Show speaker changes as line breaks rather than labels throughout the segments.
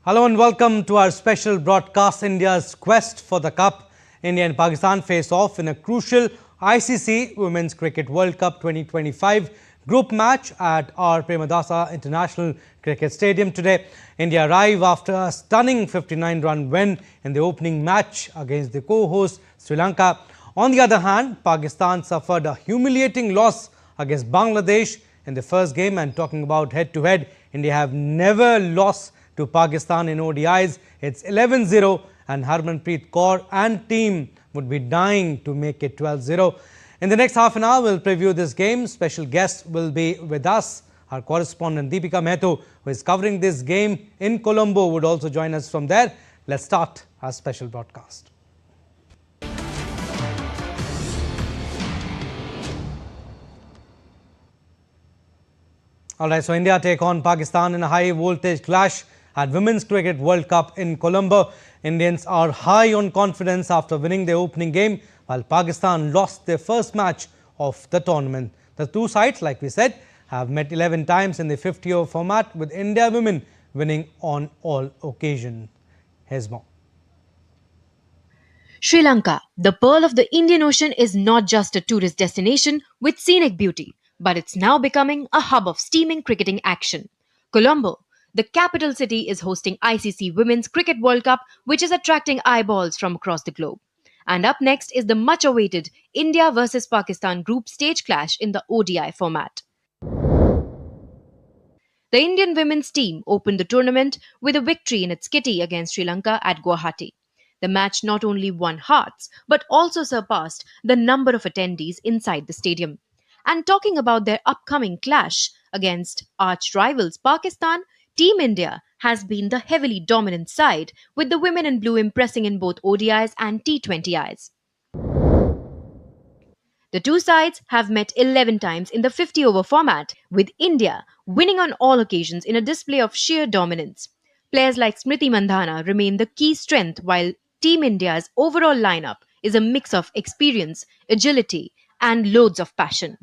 Hello and welcome to our special broadcast. India's quest for the cup. India and Pakistan face off in a crucial ICC Women's Cricket World Cup 2025 group match at our Premadasa International Cricket Stadium today. India arrive after a stunning 59-run win in the opening match against the co-host Sri Lanka. On the other hand, Pakistan suffered a humiliating loss against Bangladesh in the first game. And talking about head-to-head, India have never lost to Pakistan in ODIs. It's 11-0 and Harmanpreet Kaur and team would be dying to make it 12-0. In the next half an hour, we'll preview this game. Special guest will be with us. Our correspondent Deepika Mehto, who is covering this game in Colombo, would also join us from there. Let's start our special broadcast. Alright, so India take on Pakistan in a high voltage clash at Women's Cricket World Cup in Colombo. Indians are high on confidence after winning their opening game, while Pakistan lost their first match of the tournament. The two sides, like we said, have met 11 times in the 50-over format, with India women winning on all occasions. Here's more.
Sri Lanka, the pearl of the Indian Ocean, is not just a tourist destination with scenic beauty, but it's now becoming a hub of steaming cricketing action. Colombo, the capital city, is hosting ICC Women's Cricket World Cup, which is attracting eyeballs from across the globe. And up next is the much-awaited India versus Pakistan group stage clash in the ODI format. The Indian women's team opened the tournament with a victory in its kitty against Sri Lanka at Guwahati. The match not only won hearts, but also surpassed the number of attendees inside the stadium. And talking about their upcoming clash against arch rivals Pakistan, Team India has been the heavily dominant side, with the women in blue impressing in both ODIs and T20Is. The two sides have met 11 times in the 50-over format, with India winning on all occasions in a display of sheer dominance. Players like Smriti Mandhana remain the key strength, while Team India's overall lineup is a mix of experience, agility, and loads of passion.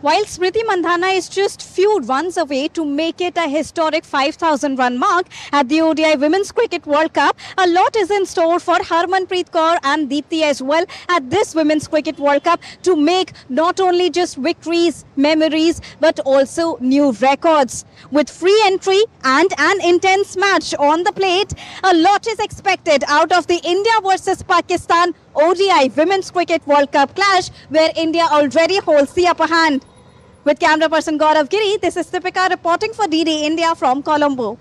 While Smriti Mandhana is just few runs away to make it a historic 5,000 run mark at the ODI Women's Cricket World Cup, a lot is in store for Harmanpreet Kaur and Deepti as well at this Women's Cricket World Cup to make not only just victories, memories, but also new records. With free entry and an intense match on the plate, a lot is expected out of the India versus Pakistan ODI Women's Cricket World Cup clash, where India already holds the upper hand. With camera person Gaurav Giri, this is Deepika reporting for DD India from Colombo.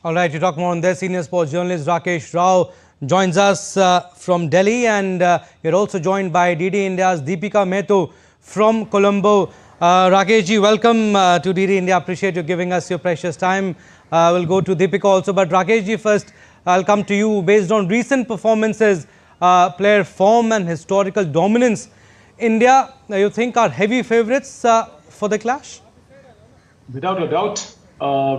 All right, to talk more on this, senior sports journalist Rakesh Rao joins us from Delhi, and you're also joined by DD India's Deepika Mehto from Colombo. Rakesh ji, welcome to DD India. Appreciate you giving us your precious time. We'll go to Deepika also, but Rakesh ji first, I'll come to you. Based on recent performances, player form and historical dominance, India, you think, are heavy favourites for the clash?
Without a doubt,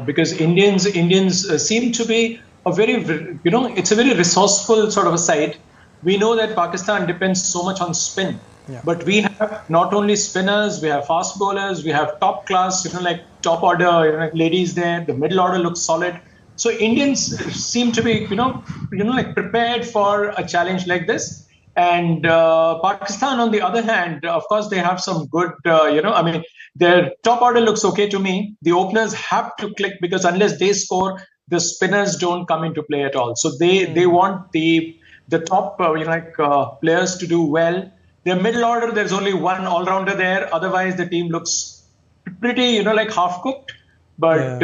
because Indians seem to be a very, it's a very resourceful sort of a side. We know that Pakistan depends so much on spin, but we have not only spinners, we have fast bowlers, we have top class, like top order, ladies there. The middle order looks solid. So Indians seem to be, prepared for a challenge like this. And Pakistan, on the other hand, of course, they have some good, their top order looks okay to me. The openers have to click, because unless they score, the spinners don't come into play at all. So they want the top, players to do well. Their middle order, there's only one all-rounder there. Otherwise, the team looks pretty, half-cooked. But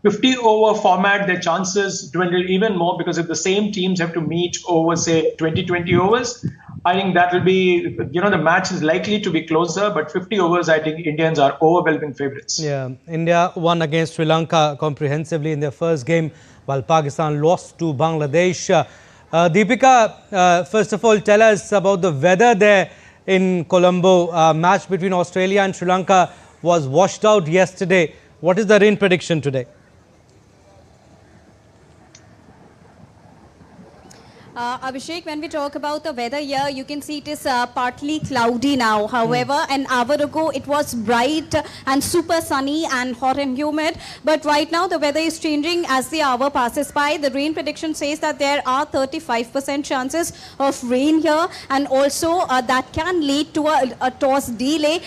50-over format, their chances dwindle even more, because if the same teams have to meet over, say, 20 overs, I think that will be, the match is likely to be closer. But 50 overs, I think Indians are overwhelming favourites.
Yeah, India won against Sri Lanka comprehensively in their first game, while Pakistan lost to Bangladesh. Deepika, first of all, tell us about the weather there in Colombo. Match between Australia and Sri Lanka was washed out yesterday. What is the rain prediction today?
Abhishek, when we talk about the weather here, you can see it is partly cloudy now. However, an hour ago it was bright and super sunny and hot and humid. But right now the weather is changing as the hour passes by. The rain prediction says that there are 35% chances of rain here, and also that can lead to a toss delay,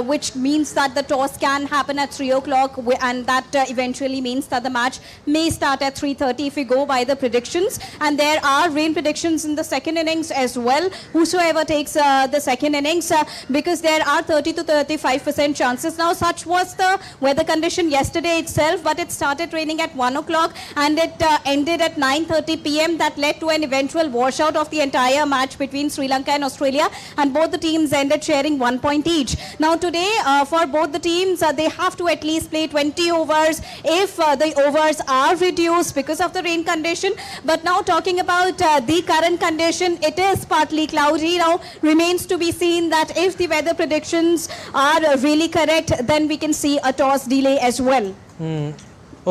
which means that the toss can happen at 3 o'clock, and that eventually means that the match may start at 3:30 if we go by the predictions. And there are rain predictions in the second innings as well, whosoever takes the second innings, because there are 30 to 35% chances. Now, such was the weather condition yesterday itself, but it started raining at 1 o'clock and it ended at 9:30 p.m. That led to an eventual washout of the entire match between Sri Lanka and Australia, and both the teams ended sharing 1 point each. Now today, for both the teams, they have to at least play 20 overs if the overs are reduced because of the rain condition. But now talking about the current condition, it is partly cloudy. Now remains to be seen that if the weather predictions are really correct, then we can see a toss delay as well.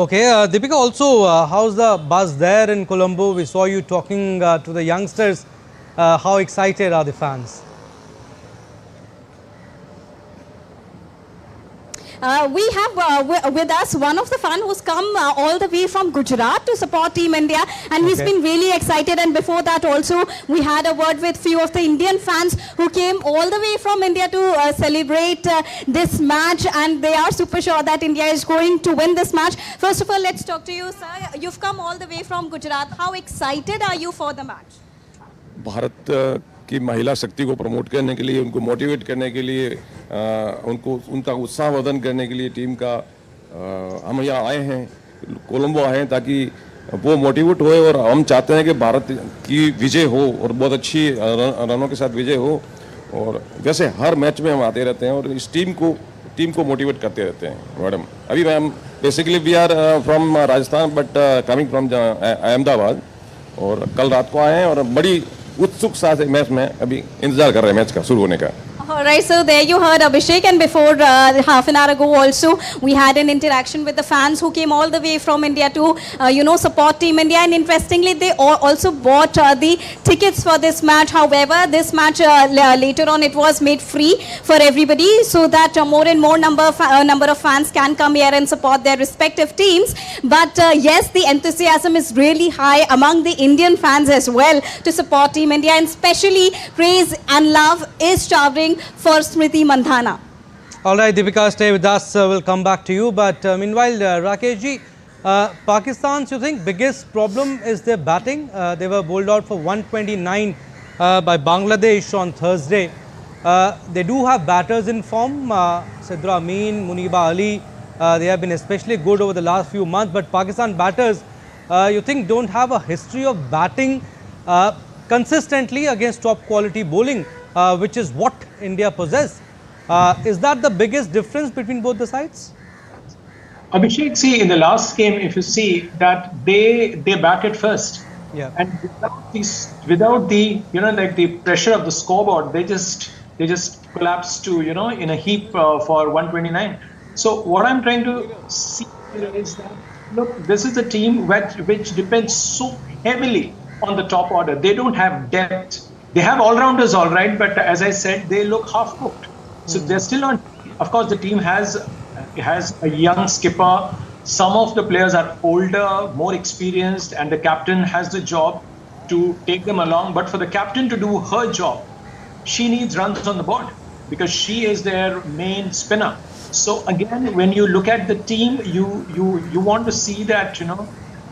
Okay, Deepika, also, how's the buzz there in Colombo? We saw you talking to the youngsters. How excited are the fans?
We have with us one of the fans who's come all the way from Gujarat to support Team India, and he's been really excited. And before that also, we had a word with few of the Indian fans who came all the way from India to celebrate this match, and they are super sure that India is going to win this match. First of all, let's talk to you, sir. You've come all the way from Gujarat. How excited are you for the match?
Bharat की महिला शक्ति को promote करने के लिए, उनको motivate करने के लिए, उनका उत्साहवर्धन करने के लिए टीम का हम यहाँ आए हैं, कोलंबो आए हैं ताकि वो मोटिवेट होए, और हम चाहते हैं कि भारत की विजय हो और बहुत अच्छी रनों के साथ विजय हो। और वैसे हर मैच में हम आते रहते हैं और इस टीम को मोटिवेट करते रहते हैं। मैडम, अभी ma'am basically we are from Rajasthan but coming from Ahmedabad, और कल रात को आए हैं और बड़ी उत्सुकता से मैच में अभी इंतजार कर रहे हैं मैच का शुरू होने का।
All right, so there you heard Abhishek, and before half an hour ago also we had an interaction with the fans who came all the way from India to support Team India, and interestingly they also bought the tickets for this match. However, this match later on it was made free for everybody, so that more and more number of fans can come here and support their respective teams. But yes, the enthusiasm is really high among the Indian fans as well to support Team India, and especially praise and love is showering for Smriti Mandhana.
All right, Deepika, stay with us. We'll come back to you. But meanwhile, Rakesh ji, Pakistan's, you think, biggest problem is their batting? They were bowled out for 129 by Bangladesh on Thursday. They do have batters in form, Sidra Amin, Muniba Ali. They have been especially good over the last few months. But Pakistan batters, you think, don't have a history of batting consistently against top quality bowling, which is what India possess. Is that the biggest difference between both the sides?
Abhishek, see, in the last game, if you see that they batted first,
Yeah.
and without the like the pressure of the scoreboard, they just collapsed to in a heap for 129. So what I'm trying to see here is that, look, this is a team which depends so heavily on the top order. They don't have depth. They have all-rounders, all right, but as I said, they look half-cooked. So they're still on. Of course, the team has a young skipper. Some of the players are older, more experienced, and the captain has the job to take them along. But for the captain to do her job, she needs runs on the board because she is their main spinner. So again, when you look at the team, you want to see that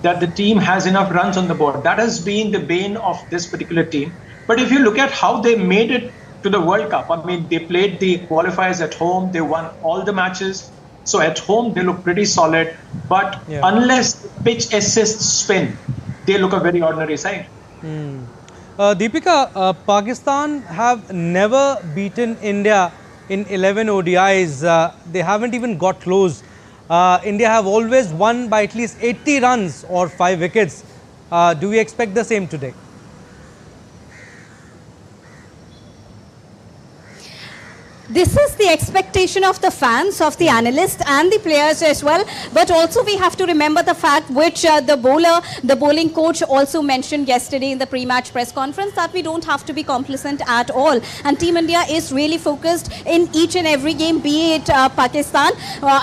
that the team has enough runs on the board. That has been the bane of this particular team. But if you look at how they made it to the World Cup, I mean, they played the qualifiers at home, they won all the matches. So at home, they look pretty solid. But unless pitch assists spin, they look a very ordinary side.
Deepika, Pakistan have never beaten India in 11 ODIs. They haven't even got close. India have always won by at least 80 runs or 5 wickets. Do we expect the same today?
this is the expectation of the fans, of the analysts and the players as well. But also we have to remember the fact which the bowling coach also mentioned yesterday in the pre-match press conference, that we don't have to be complacent at all. And Team India is really focused in each and every game, be it Pakistan,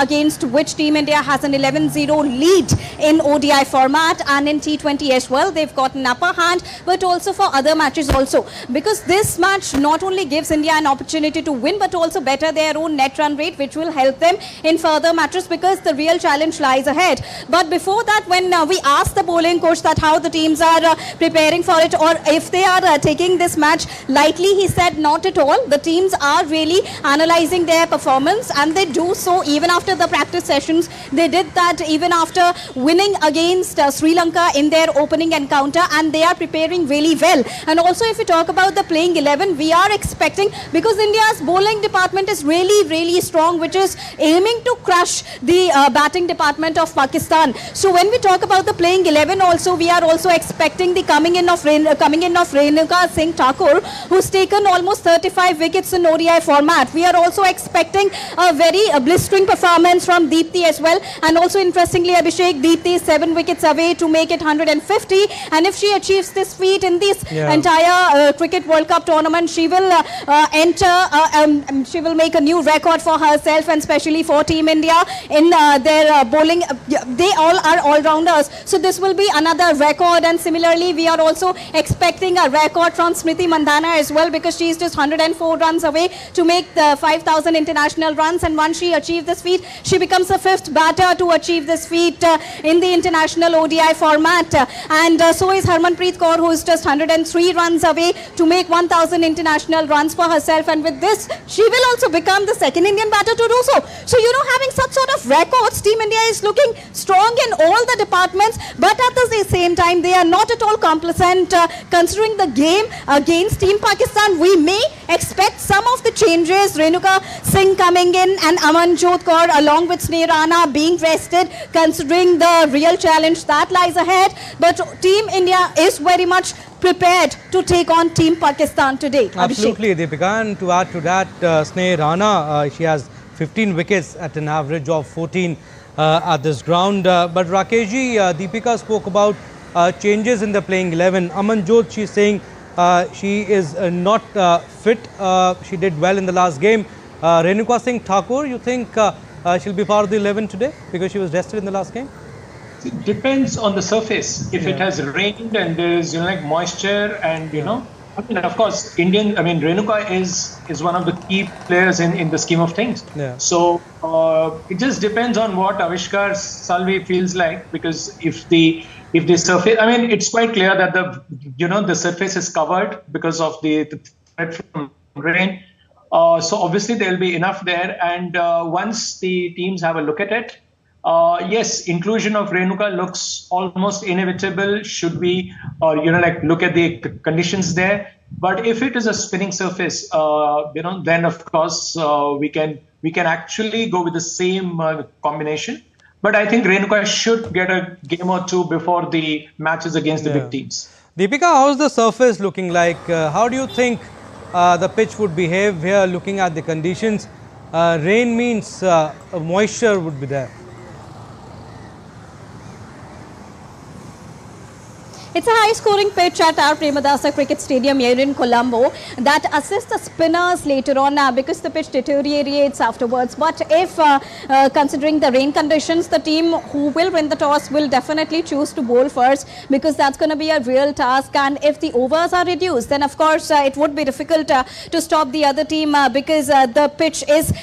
against which Team India has an 11-0 lead in ODI format, and in T20 as well. They've got an upper hand, but also for other matches also. Because this match not only gives India an opportunity to win, but also better their own net run rate, which will help them in further matches, because the real challenge lies ahead. But before that, when we asked the bowling coach that how the teams are preparing for it, or if they are taking this match lightly, he said not at all. The teams are really analyzing their performance, and they do so even after the practice sessions. They did that even after winning against Sri Lanka in their opening encounter, and they are preparing really well. And also, if we talk about the playing 11, we are expecting, because India's bowling department is really strong, which is aiming to crush the batting department of Pakistan. So when we talk about the playing 11 also, we are also expecting the coming in of Renuka Singh Thakur, who's taken almost 35 wickets in ODI format. We are also expecting a very blistering performance from Deepti as well. And also interestingly, Abhishek, Deepti is 7 wickets away to make it 150. And if she achieves this feat in this entire Cricket World Cup tournament, she will she will make a new record for herself, and especially for Team India in their bowling. They all are all-rounders. So this will be another record. And similarly, we are also expecting a record from Smriti Mandhana as well, because she is just 104 runs away to make the 5,000 international runs. And once she achieves this feat, she becomes the 5th batter to achieve this feat in the international ODI format. And so is Harmanpreet Kaur, who is just 103 runs away to make 1,000 international runs for herself. And with this, she will also become the 2nd Indian batter to do so. So, having such sort of records, Team India is looking strong in all the departments, but at the same time, they are not at all complacent. Considering the game against Team Pakistan, we may expect some of the changes. Renuka Singh coming in and Amanjot Kaur along with Sneh Rana being rested, considering the real challenge that lies ahead. But Team India is very much prepared to take on Team Pakistan today.
Absolutely, Deepika. And to add to that, Sneh Rana, she has 15 wickets at an average of 14 at this ground. But Rakeshji, Deepika spoke about changes in the playing 11. Amanjot, she's saying she is not fit. She did well in the last game. Renuka Singh Thakur, you think she'll be part of the 11 today because she was rested in the last game?
It depends on the surface. If it has rained and there's like moisture, and of course, Renuka is one of the key players in the scheme of things.
Yeah.
So it just depends on what Avishkar Salvi feels like, because if the surface, it's quite clear that the surface is covered because of the threat from rain. So obviously there'll be enough there, and once the teams have a look at it, yes, inclusion of Renuka looks almost inevitable. Should we, look at the conditions there? But if it is a spinning surface, then of course we can actually go with the same combination. But I think Renuka should get a game or two before the matches against the big teams.
Deepika, how's the surface looking like? How do you think the pitch would behave here, looking at the conditions? Rain means moisture would be there.
It's a high-scoring pitch at our Premadasa Cricket Stadium here in Colombo that assists the spinners later on because the pitch deteriorates afterwards. But if, considering the rain conditions, the team who will win the toss will definitely choose to bowl first, because that's going to be a real task. And if the overs are reduced, then of course it would be difficult to stop the other team because the pitch is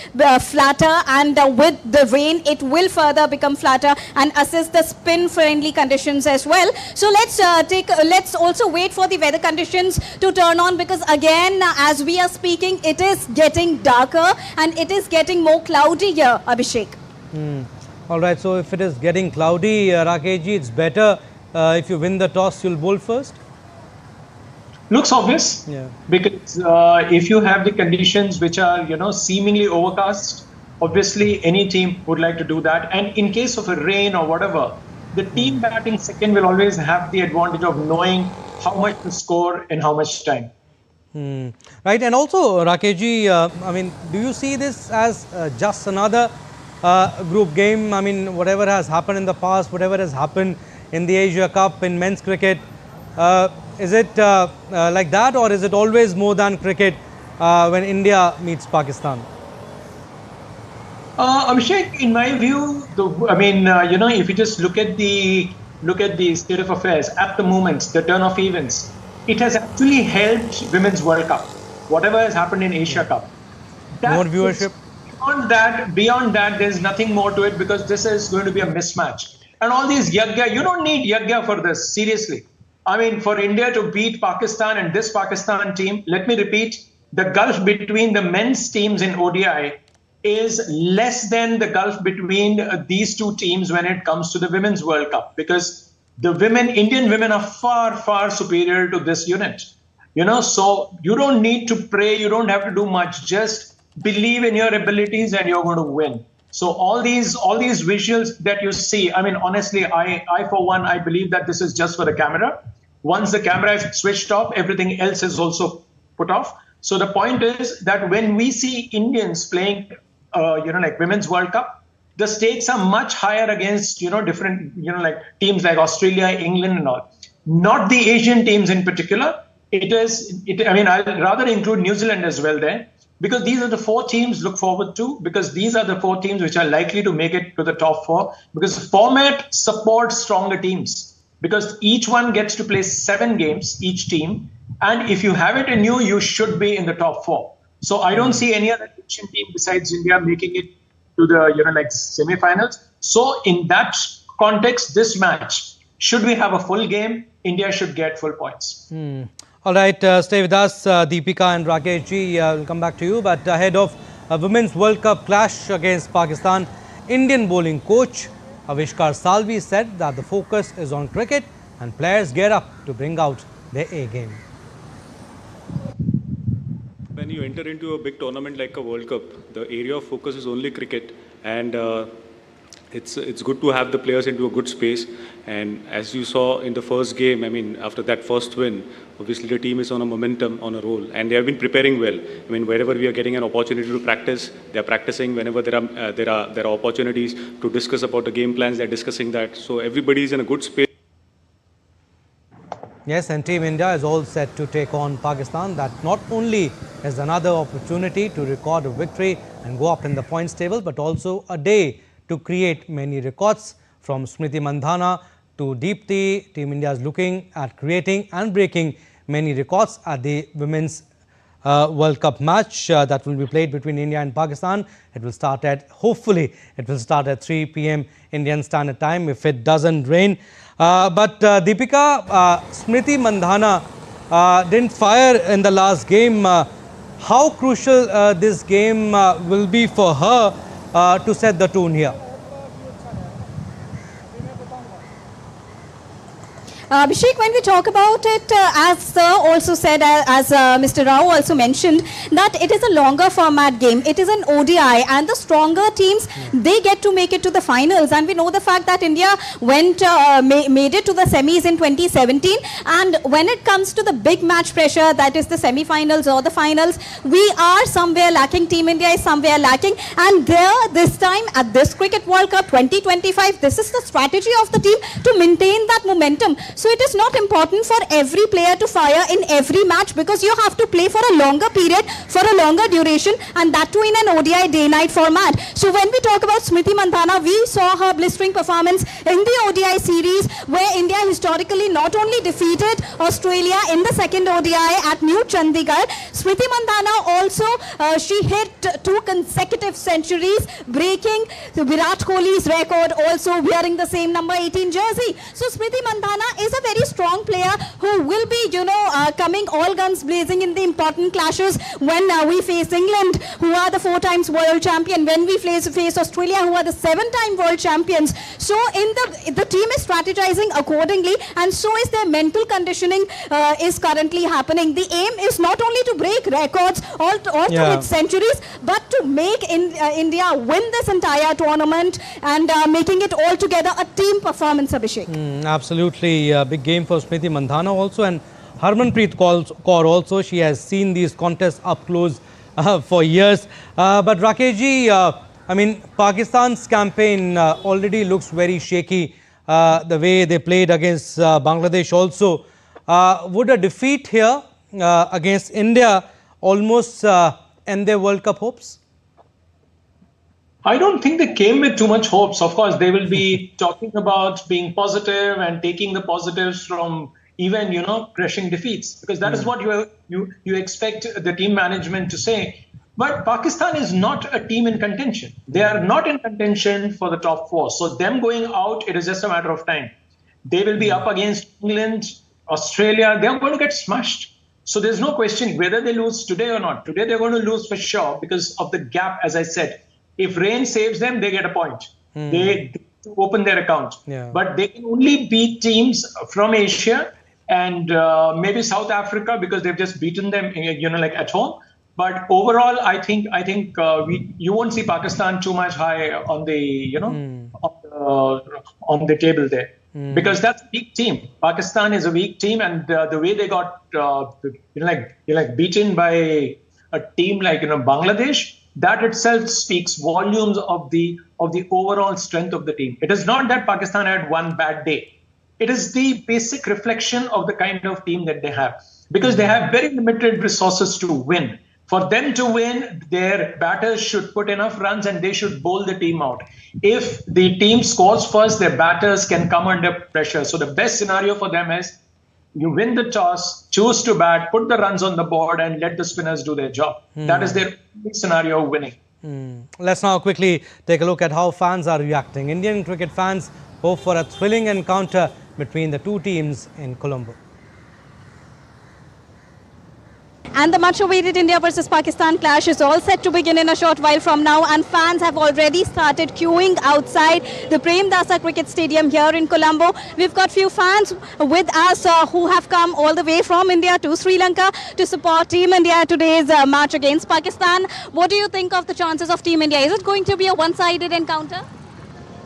flatter, and with the rain it will further become flatter and assist the spin-friendly conditions as well. So let's also wait for the weather conditions to turn on, because again, as we are speaking, it is getting darker and it is getting more cloudy here, Abhishek.
All right, so if it is getting cloudy, Rakeshji, it's better if you win the toss, you'll bowl first?
Looks obvious, because if you have the conditions which are, seemingly overcast, obviously any team would like to do that. And in case of a rain or whatever, the team batting second will always have the advantage of knowing how much to score in how much time.
Right, and also Rakeshji, I mean, do you see this as just another group game? I mean, whatever has happened in the past, whatever has happened in the Asia Cup in men's cricket, is it like that, or is it always more than cricket when India meets Pakistan?
Abhishek, in my view, if you just look at the state of affairs at the moment, the turn of events, it has actually helped Women's World Cup. Whatever has happened in Asia Cup,
More viewership.
Beyond that, there's nothing more to it, because this is going to be a mismatch. And all these yagya, you don't need yagya for this, seriously. I mean, for India to beat Pakistan and this Pakistan team, let me repeat, the gulf between the men's teams in ODI is less than the gulf between these two teams when it comes to the Women's World Cup, because the Indian women are far, far superior to this unit. So you don't need to pray, you don't have to do much, just believe in your abilities and you're going to win. So all these visuals that you see, I mean, honestly, I for one, I believe that this is just for the camera. Once the camera is switched off, everything else is also put off. So the point is that when we see Indians playing, like Women's World Cup, the stakes are much higher against, different, like teams like Australia, England and all. Not the Asian teams in particular. I'll rather include New Zealand as well there, because these are the 4 teams look forward to, because these are the 4 teams which are likely to make it to the top 4, because the format supports stronger teams, because each one gets to play 7 games, each team. And if you have it in you, you should be in the top 4. So I don't see any other Asian team besides India making it to the, semi-finals. So in that context, this match, should we have a full game, India should get full points.
All right, stay with us, Deepika and Rakeshji. We'll come back to you. But ahead of a Women's World Cup clash against Pakistan, Indian bowling coach Avishkar Salvi said that the focus is on cricket and players gear up to bring out their A game.
When you enter into a big tournament like a World Cup, the area of focus is only cricket, and it's good to have the players into a good space. And as you saw in the first game, I mean, after that first win, obviously the team is on a momentum, on a roll, and they have been preparing well. I mean, wherever we are getting an opportunity to practice, they are practicing. Whenever there are opportunities to discuss about the game plans, they are discussing that. So everybody is in a good space.
Yes, and Team India is all set to take on Pakistan. That not only is another opportunity to record a victory and go up in the points table, but also a day to create many records. From Smriti Mandhana to Deepti, Team India is looking at creating and breaking many records at the Women's World Cup match that will be played between India and Pakistan. It will start hopefully it will start at 3 p.m. Indian Standard Time if it doesn't rain. But Deepika, Smriti Mandhana didn't fire in the last game. How crucial this game will be for her to set the tone here?
Abhishek, when we talk about it, as Sir also said, as Mr. Rao also mentioned, that it is a longer format game. It is an ODI, and the stronger teams, they get to make it to the finals. And we know the fact that India made it to the semis in 2017. And when it comes to the big match pressure, that is the semi-finals or the finals, we are somewhere lacking. Team India is somewhere lacking. And this time at this Cricket World Cup 2025, this is the strategy of the team to maintain that momentum. So it is not important for every player to fire in every match, because you have to play for a longer period, for a longer duration, and that too in an ODI day-night format. So when we talk about Smriti Mandhana, we saw her blistering performance in the ODI series, where India historically not only defeated Australia in the second ODI at New Chandigarh, Smriti Mandhana also, she hit 2 consecutive centuries, breaking Virat Kohli's record, also wearing the same number 18 jersey. So Smriti Mandhana is a very strong player who will be, coming all guns blazing in the important clashes when we face England, who are the 4 times world champion, when we face Australia, who are the 7-time world champions. So the team is strategizing accordingly, and so is their mental conditioning is currently happening. The aim is not only to break records or to hit centuries, but to make India win this entire tournament and making it altogether a team performance, Abhishek.
Absolutely. Big game for Smriti Mandhana also. And Harmanpreet Kaur also. She has seen these contests up close for years. But Rakesh ji, I mean, Pakistan's campaign already looks very shaky. The way they played against Bangladesh also. Would a defeat here against India almost end their World Cup hopes?
I don't think they came with too much hopes. Of course, they will be talking about being positive and taking the positives from even, crushing defeats, because that is what you expect the team management to say. But Pakistan is not a team in contention. They are not in contention for the top 4. So them going out, it is just a matter of time. They will be up against England, Australia. They are going to get smashed. So there's no question whether they lose today or not. Today they're going to lose for sure because of the gap, as I said. If rain saves them, they get a point. They open their account.
Yeah.
But they can only beat teams from Asia and maybe South Africa because they've just beaten them, like at home. But overall, I think you won't see Pakistan too much high on the on the table there, because that's a weak team. Pakistan is a weak team, and the way they got beaten by a team like Bangladesh, that itself speaks volumes of the overall strength of the team. It is not that Pakistan had one bad day. It is the basic reflection of the kind of team that they have, because they have very limited resources to win. For them to win, their batters should put enough runs and they should bowl the team out. If the team scores first, their batters can come under pressure. So the best scenario for them is you win the toss, choose to bat, put the runs on the board and let the spinners do their job. That is their scenario of winning.
Let's now quickly take a look at how fans are reacting. Indian cricket fans hope for a thrilling encounter between the two teams in Colombo.
And the much-awaited India versus Pakistan clash is all set to begin in a short while from now, and fans have already started queuing outside the Premdasa Cricket Stadium here in Colombo. We've got few fans with us who have come all the way from India to Sri Lanka to support Team India today's match against Pakistan. What do you think of the chances of Team India? Is it going to be a one-sided encounter?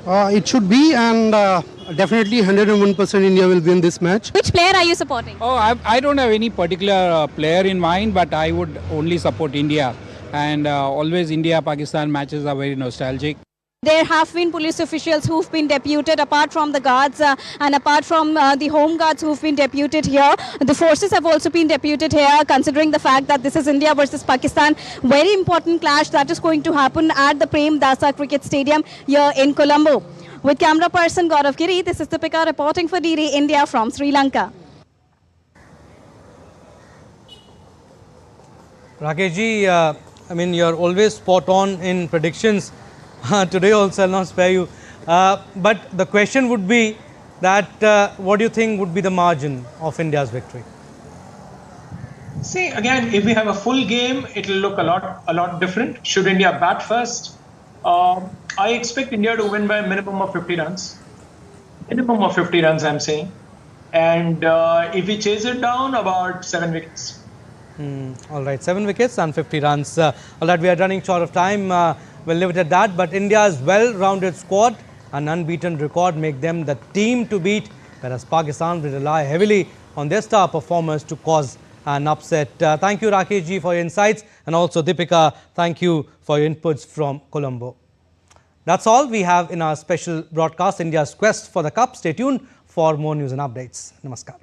It should be, and definitely 101% India will win this match.
Which player are you supporting?
Oh, I don't have any particular player in mind, but I would only support India. And always India-Pakistan matches are very nostalgic.
There have been police officials who've been deputed apart from the guards and apart from the home guards who've been deputed here. The forces have also been deputed here, considering the fact that this is India versus Pakistan. Very important clash that is going to happen at the Premdasa Cricket Stadium here in Colombo. With camera person Gaurav Giri, this is Deepika reporting for DD India from Sri Lanka.
Rakesh ji, I mean, you're always spot on in predictions. Today also I'll not spare you. But the question would be that what do you think would be the margin of India's victory?
See, again, if we have a full game, it will look a lot different. Should India bat first? I expect India to win by a minimum of 50 runs. Minimum of 50 runs, I'm saying. And if we chase it down, about 7 wickets.
All right, 7 wickets and 50 runs. All right, we are running short of time. We'll leave it at that. But India's well-rounded squad and unbeaten record make them the team to beat, whereas Pakistan will rely heavily on their star performers to cause an upset. Thank you, Rakesh ji, for your insights, and also Deepika, thank you for your inputs from Colombo. That's all we have in our special broadcast, India's quest for the cup. Stay tuned for more news and updates. Namaskar.